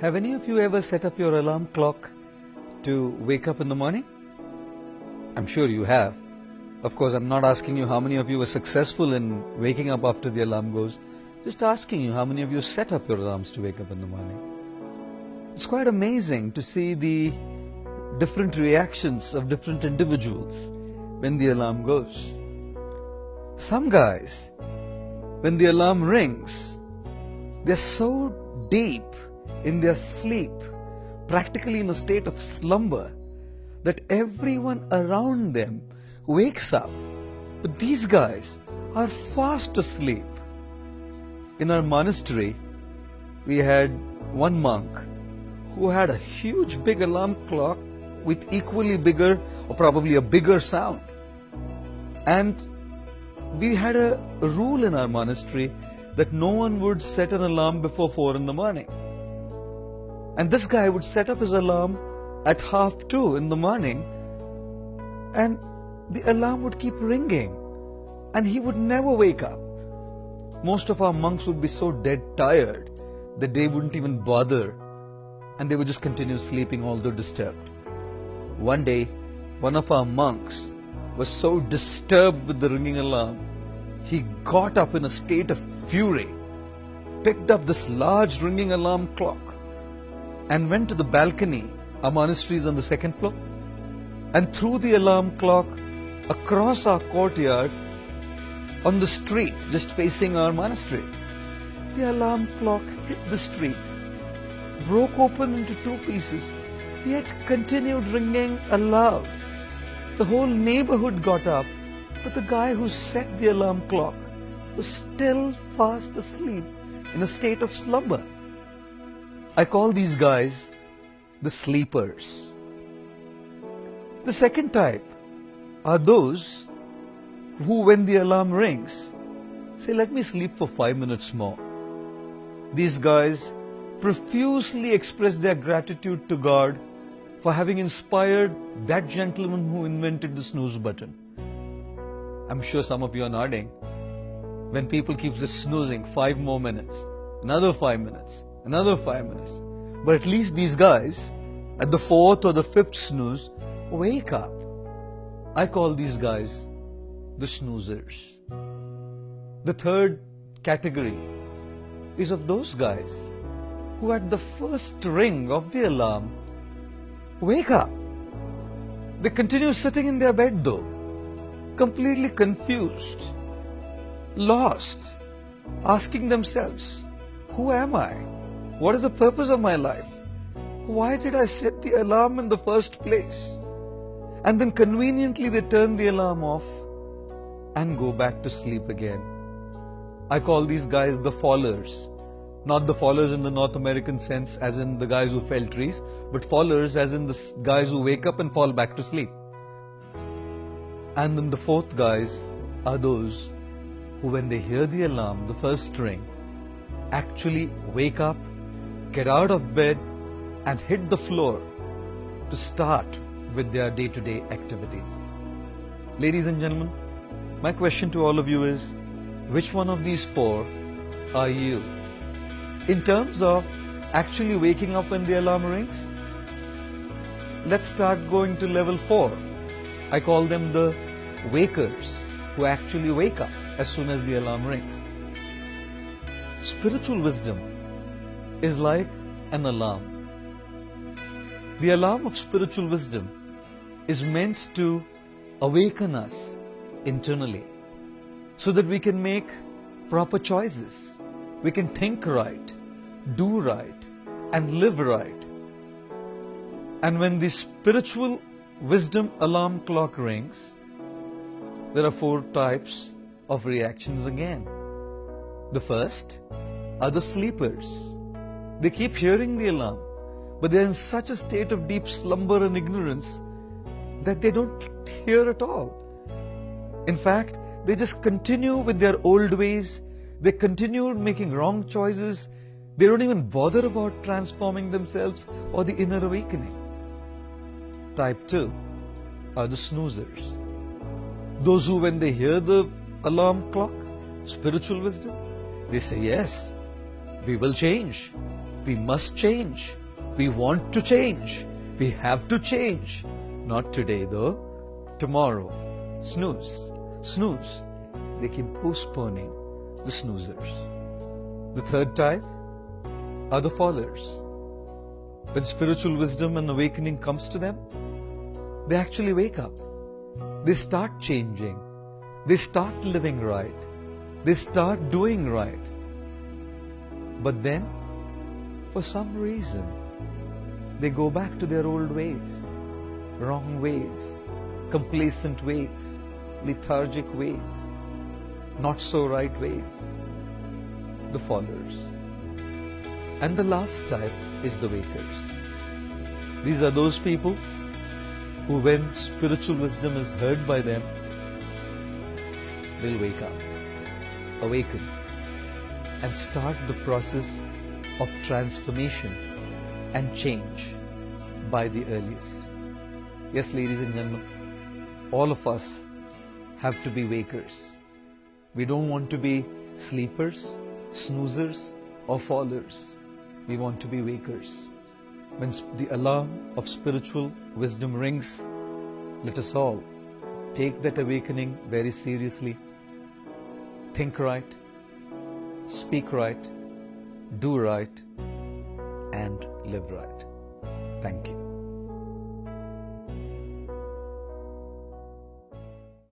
Have any of you ever set up your alarm clock to wake up in the morning? I'm sure you have. Of course, I'm not asking you how many of you were successful in waking up after the alarm goes. Just asking you how many of you set up your alarms to wake up in the morning. It's quite amazing to see the different reactions of different individuals when the alarm goes. Some guys, when the alarm rings, they're so deep in their sleep, practically in a state of slumber, that everyone around them wakes up. But these guys are fast asleep. In our monastery, we had one monk who had a huge big alarm clock with equally bigger or probably a bigger sound. And we had a rule in our monastery that no one would set an alarm before 4 in the morning. And this guy would set up his alarm at 1:30 in the morning, and the alarm would keep ringing and he would never wake up. Most of our monks would be so dead tired that they wouldn't even bother, and they would just continue sleeping although disturbed. One day, one of our monks was so disturbed with the ringing alarm, he got up in a state of fury, picked up this large ringing alarm clock and went to the balcony. Our monastery is on the 2nd floor, and threw the alarm clock across our courtyard on the street just facing our monastery. The alarm clock hit the street, broke open into 2 pieces, yet continued ringing aloud. The whole neighborhood got up, but the guy who set the alarm clock was still fast asleep in a state of slumber. I call these guys the sleepers. The second type are those who, when the alarm rings, say, let me sleep for 5 minutes more. These guys profusely express their gratitude to God for having inspired that gentleman who invented the snooze button. I'm sure some of you are nodding. When people keep just snoozing 5 more minutes, another 5 minutes, another 5 minutes. But at least these guys, at the 4th or the 5th snooze, wake up. I call these guys the snoozers. The third category is of those guys who at the first ring of the alarm wake up. They continue sitting in their bed though, completely confused, lost, asking themselves, who am I? What is the purpose of my life? Why did I set the alarm in the first place? And then conveniently they turn the alarm off and go back to sleep again. I call these guys the fallers. Not the fallers in the North American sense as in the guys who fell trees, but fallers as in the guys who wake up and fall back to sleep. And then the fourth guys are those who, when they hear the alarm, the first ring, actually wake up, get out of bed and hit the floor to start with their day-to-day activities. Ladies and gentlemen, my question to all of you is, which one of these 4 are you? In terms of actually waking up when the alarm rings, let's start going to level 4. I call them the wakers, who actually wake up as soon as the alarm rings. Spiritual wisdom is like an alarm. The alarm of spiritual wisdom is meant to awaken us internally so that we can make proper choices. We can think right, do right, and live right. And when the spiritual wisdom alarm clock rings, there are 4 types of reactions again. The first are the sleepers. They keep hearing the alarm, but they're in such a state of deep slumber and ignorance that they don't hear at all. In fact, they just continue with their old ways. They continue making wrong choices. They don't even bother about transforming themselves or the inner awakening. Type 2 are the snoozers. Those who, when they hear the alarm clock, spiritual wisdom, they say, yes, we will change. We must change. We want to change. We have to change. Not today though. Tomorrow. Snooze. Snooze. They keep postponing the snoozers. The third type are the fallers. When spiritual wisdom and awakening comes to them, they actually wake up. They start changing. They start living right. They start doing right. But then, for some reason, they go back to their old ways, wrong ways, complacent ways, lethargic ways, not so right ways, the fallers. And the last type is the wakers. These are those people who, when spiritual wisdom is heard by them, will wake up, awaken, and start the process of transformation and change by the earliest. Yes, ladies and gentlemen, all of us have to be wakers. We don't want to be sleepers, snoozers, or fallers. We want to be wakers. When the alarm of spiritual wisdom rings, let us all take that awakening very seriously. Think right, speak right, do right, and live right. Thank you.